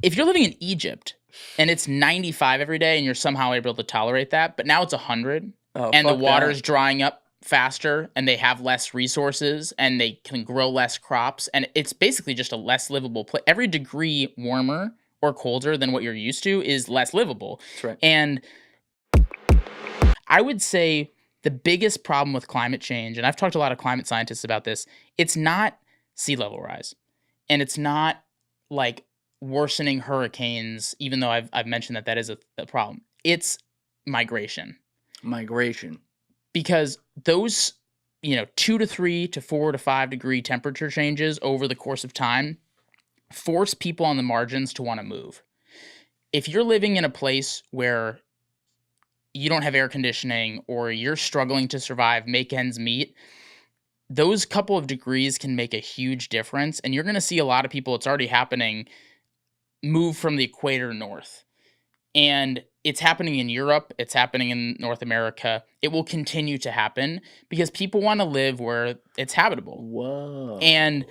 if you're living in Egypt and it's 95 every day and you're somehow able to tolerate that, but now it's 100 and the water's drying up faster and they have less resources and they can grow less crops and it's basically just a less livable place. Every degree warmer or colder than what you're used to is less livable. That's right. And I would say the biggest problem with climate change, and I've talked to a lot of climate scientists about this, it's not sea level rise. And it's not like worsening hurricanes, even though I've mentioned that is a problem. It's migration. Because those, 2 to 3 to 4 to 5 degree temperature changes over the course of time force people on the margins to want to move. If you're living in a place where you don't have air conditioning or you're struggling to survive, make ends meet, those couple of degrees can make a huge difference. And you're going to see a lot of people, it's already happening, move from the equator north. And it's happening in Europe. It's happening in North America. It will continue to happen because people want to live where it's habitable. Whoa. And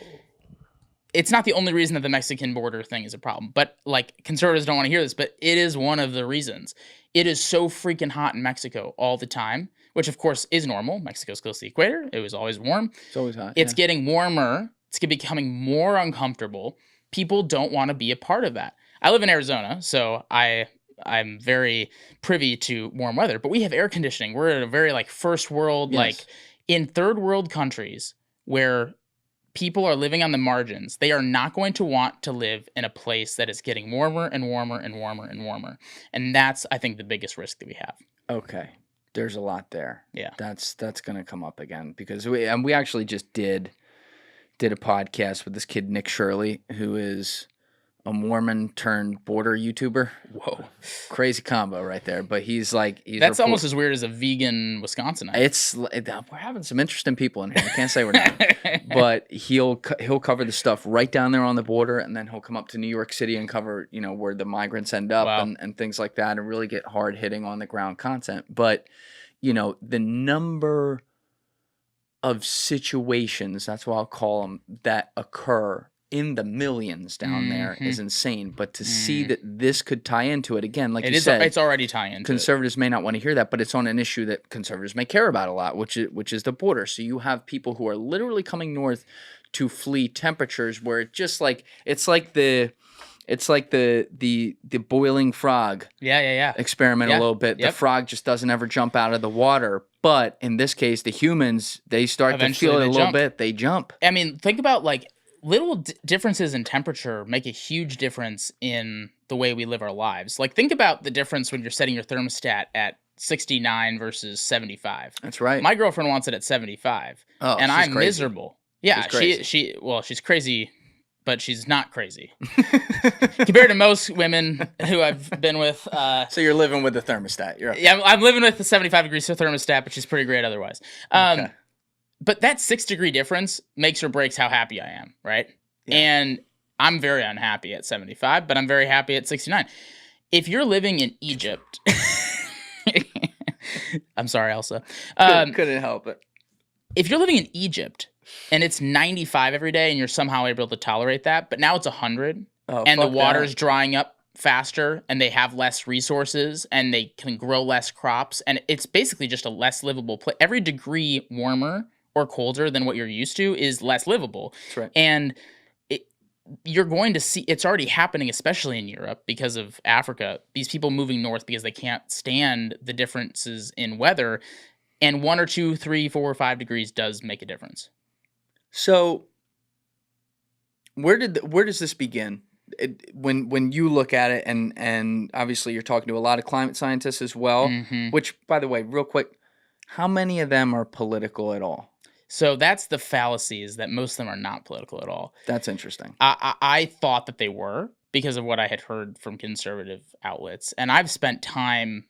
it's not the only reason that the Mexican border thing is a problem. But like conservatives don't want to hear this, but it is one of the reasons. It is so freaking hot in Mexico all the time, which of course is normal. Mexico's close to the equator. It was always warm. It's always hot. It's getting warmer. It's becoming more uncomfortable. People don't want to be a part of that. I live in Arizona, so I'm very privy to warm weather, but we have air conditioning. We're at a very like first world, like in third world countries where people are living on the margins. They are not going to want to live in a place that is getting warmer and warmer and warmer and warmer. And that's, I think, the biggest risk that we have. Okay. There's a lot there. Yeah. That's going to come up again because we actually just did a podcast with this kid, Nick Shirley, who is a Mormon turned border YouTuber. Whoa. Crazy combo right there. But he's that's almost as weird as a vegan Wisconsinite. We're having some interesting people in here. I can't say we're not. But he'll cover the stuff right down there on the border, and then he'll come up to New York City and cover, where the migrants end up and things like that, and really get hard hitting on the ground content. But, the number of situations, that's what I'll call them, that occur in the millions down there is insane. But to see that this could tie into it again, like you said, it's already tying into conservatives may not want to hear that, but it's on an issue that conservatives may care about a lot, which is the border. So you have people who are literally coming north to flee temperatures where it's like the boiling frog experiment a little bit. The frog just doesn't ever jump out of the water. But in this case, the humans, they start Eventually to feel it a little bit. They jump. I mean, think about little differences in temperature make a huge difference in the way we live our lives. Like, think about the difference when you're setting your thermostat at 69 versus 75. That's right. My girlfriend wants it at 75, and I'm crazy. Miserable. Yeah, she's crazy, but she's not crazy compared to most women who I've been with. So you're living with the thermostat. Yeah, I'm living with the 75 degrees thermostat, but she's pretty great otherwise. Okay. But that 6 degree difference makes or breaks how happy I am, right? Yeah. And I'm very unhappy at 75, but I'm very happy at 69. If you're living in Egypt, I'm sorry, Elsa. Couldn't help it. If you're living in Egypt and it's 95 every day and you're somehow able to tolerate that, but now it's 100 and the water's drying up faster and they have less resources and they can grow less crops and it's basically just a less livable place. Every degree warmer or colder than what you're used to is less livable. That's right. And you're going to see, it's already happening, especially in Europe because of Africa, these people moving north because they can't stand the differences in weather. And 1 or 2, 3, 4, or 5 degrees does make a difference. So where does this begin? When you look at it, and obviously you're talking to a lot of climate scientists as well, which, by the way, real quick, how many of them are political at all? So that's the fallacy, is that most of them are not political at all. That's interesting. I thought that they were because of what I had heard from conservative outlets. And I've spent time,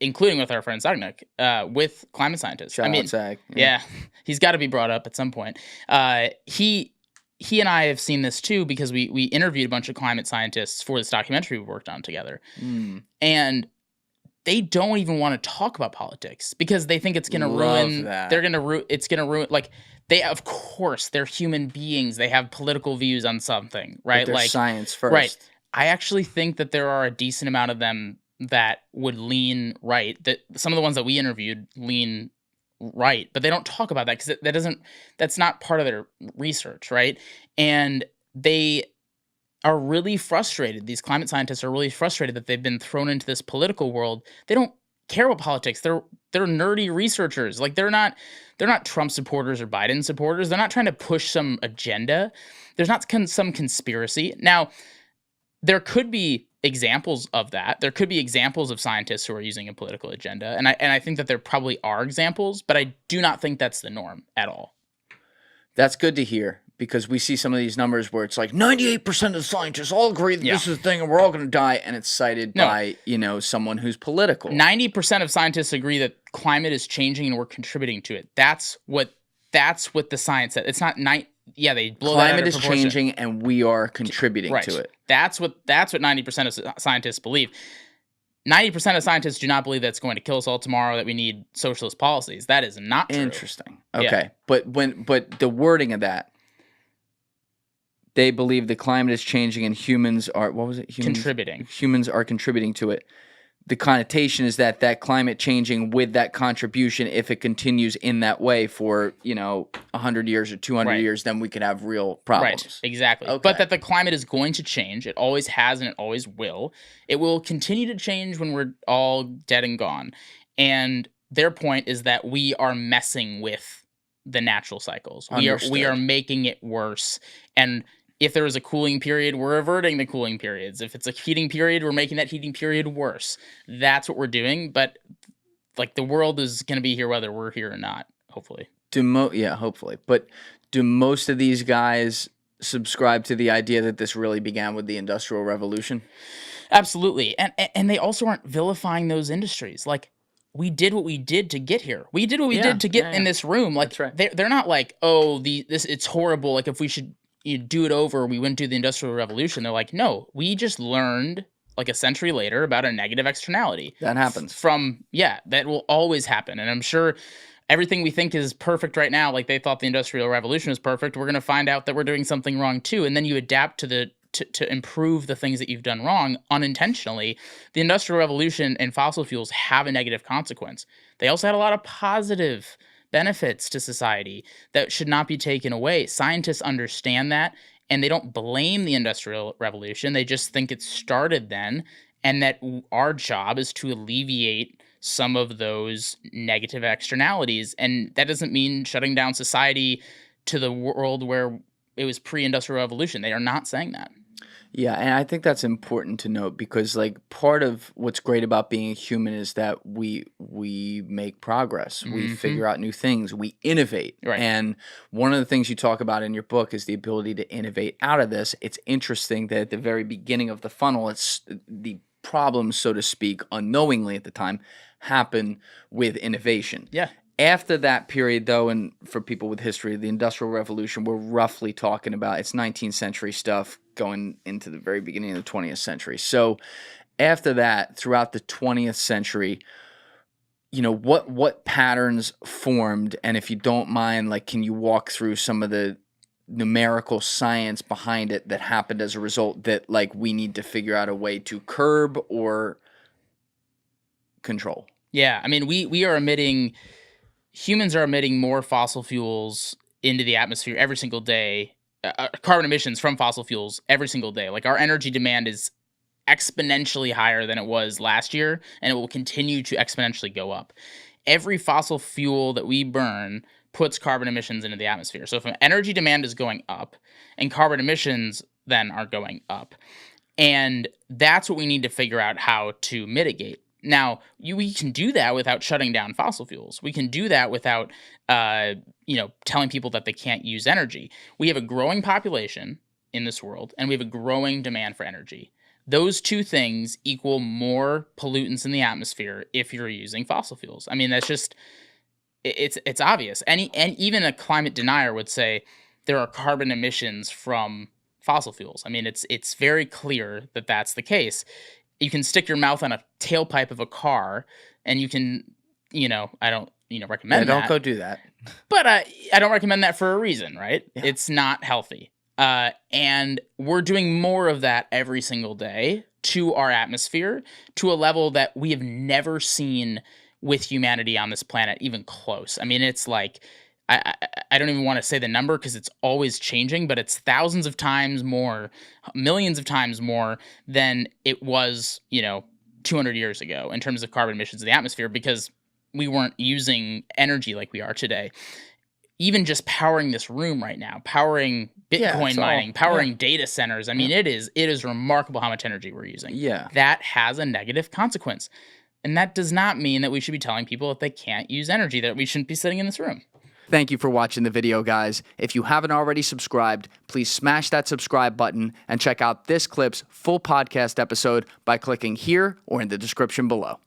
including with our friend Zagnik, with climate scientists. Shout out Zag. Yeah, he's got to be brought up at some point. He and I have seen this too because we interviewed a bunch of climate scientists for this documentary we worked on together. And they don't even want to talk about politics because they think it's going to ruin. They're going to it's going to ruin. Like, of course, they're human beings. They have political views on something, right? But they're science first, right? I actually think that there are a decent amount of them that would lean right. That some of the ones that we interviewed lean right, but they don't talk about that because that's not part of their research, right? And they are really frustrated. These climate scientists are really frustrated that they've been thrown into this political world. They don't care about politics. They're nerdy researchers. Like they're not Trump supporters or Biden supporters. They're not trying to push some agenda. There's not some conspiracy. Now, there could be examples of that. There could be examples of scientists who are using a political agenda, and I think that there probably are examples, but I do not think that's the norm at all. That's good to hear, because we see some of these numbers where it's like 98% of the scientists all agree that this is the thing and we're all going to die, and it's cited by, someone who's political. 90% of scientists agree that climate is changing and we're contributing to it. That's what the science said. It's not they blow that out of Climate is proportion. changing and we are contributing to it. That's what 90% of scientists believe. 90% of scientists do not believe that's going to kill us all tomorrow, that we need socialist policies. That is not true. Interesting. Okay. Yeah. But the wording of that, they believe the climate is changing and humans are, contributing. Humans are contributing to it. The connotation is that climate changing with that contribution, if it continues in that way for, 100 years or 200 years, then we could have real problems. Right, exactly. Okay. But that the climate is going to change. It always has and it always will. It will continue to change when we're all dead and gone. And their point is that we are messing with the natural cycles. We are making it worse. And if there is a cooling period, we're averting the cooling periods. If it's a heating period, we're making that heating period worse. That's what we're doing. But like the world is going to be here whether we're here or not, hopefully. Hopefully. But do most of these guys subscribe to the idea that this really began with the Industrial Revolution? Absolutely. And they also aren't vilifying those industries. Like, we did what we did to get here. We did what we did to get in this room. Like, they're not like, it's horrible. Like, if we should do it over, we wouldn't do the Industrial Revolution. They're like, no, we just learned like a century later about a negative externality. That happens. That will always happen. And I'm sure everything we think is perfect right now, like they thought the Industrial Revolution was perfect, we're going to find out that we're doing something wrong too. And then you adapt to improve the things that you've done wrong unintentionally. The Industrial Revolution and fossil fuels have a negative consequence. They also had a lot of positive benefits to society that should not be taken away. Scientists understand that, and they don't blame the Industrial Revolution. They just think it started then, and that our job is to alleviate some of those negative externalities. And that doesn't mean shutting down society to the world where it was pre-Industrial Revolution. They are not saying that. Yeah, and I think that's important to note, because like part of what's great about being a human is that we make progress. We figure out new things. We innovate. Right. And one of the things you talk about in your book is the ability to innovate out of this. It's interesting that at the very beginning of the funnel, it's the problems, so to speak, unknowingly at the time, happen with innovation. Yeah. After that period, though, and for people with history, the Industrial Revolution, we're roughly talking about, it's 19th century stuff going into the very beginning of the 20th century. So after that, throughout the 20th century, what patterns formed? And if you don't mind, like, can you walk through some of the numerical science behind it that happened as a result that, like, we need to figure out a way to curb or control? Yeah, I mean, humans are emitting more fossil fuels into the atmosphere every single day, carbon emissions from fossil fuels every single day. Like, our energy demand is exponentially higher than it was last year, and it will continue to exponentially go up. Every fossil fuel that we burn puts carbon emissions into the atmosphere. So if energy demand is going up and carbon emissions then are going up, and that's what we need to figure out how to mitigate. Now, we can do that without shutting down fossil fuels. We can do that without, telling people that they can't use energy. We have a growing population in this world, and we have a growing demand for energy. Those two things equal more pollutants in the atmosphere if you're using fossil fuels. I mean, that's just, it's obvious. And even a climate denier would say there are carbon emissions from fossil fuels. I mean, it's very clear that that's the case. You can stick your mouth on a tailpipe of a car, and you can, I don't, recommend that. Don't go do that. But I don't recommend that for a reason, right? Yeah. It's not healthy. And we're doing more of that every single day to our atmosphere to a level that we have never seen with humanity on this planet, even close. I mean, it's like, I don't even want to say the number because it's always changing, but it's thousands of times more, millions of times more than it was, 200 years ago in terms of carbon emissions in the atmosphere, because we weren't using energy like we are today. Even just powering this room right now, powering Bitcoin mining, powering data centers. I mean, it is remarkable how much energy we're using. Yeah. That has a negative consequence. And that does not mean that we should be telling people that they can't use energy, that we shouldn't be sitting in this room. Thank you for watching the video, guys. If you haven't already subscribed, please smash that subscribe button and check out this clip's full podcast episode by clicking here or in the description below.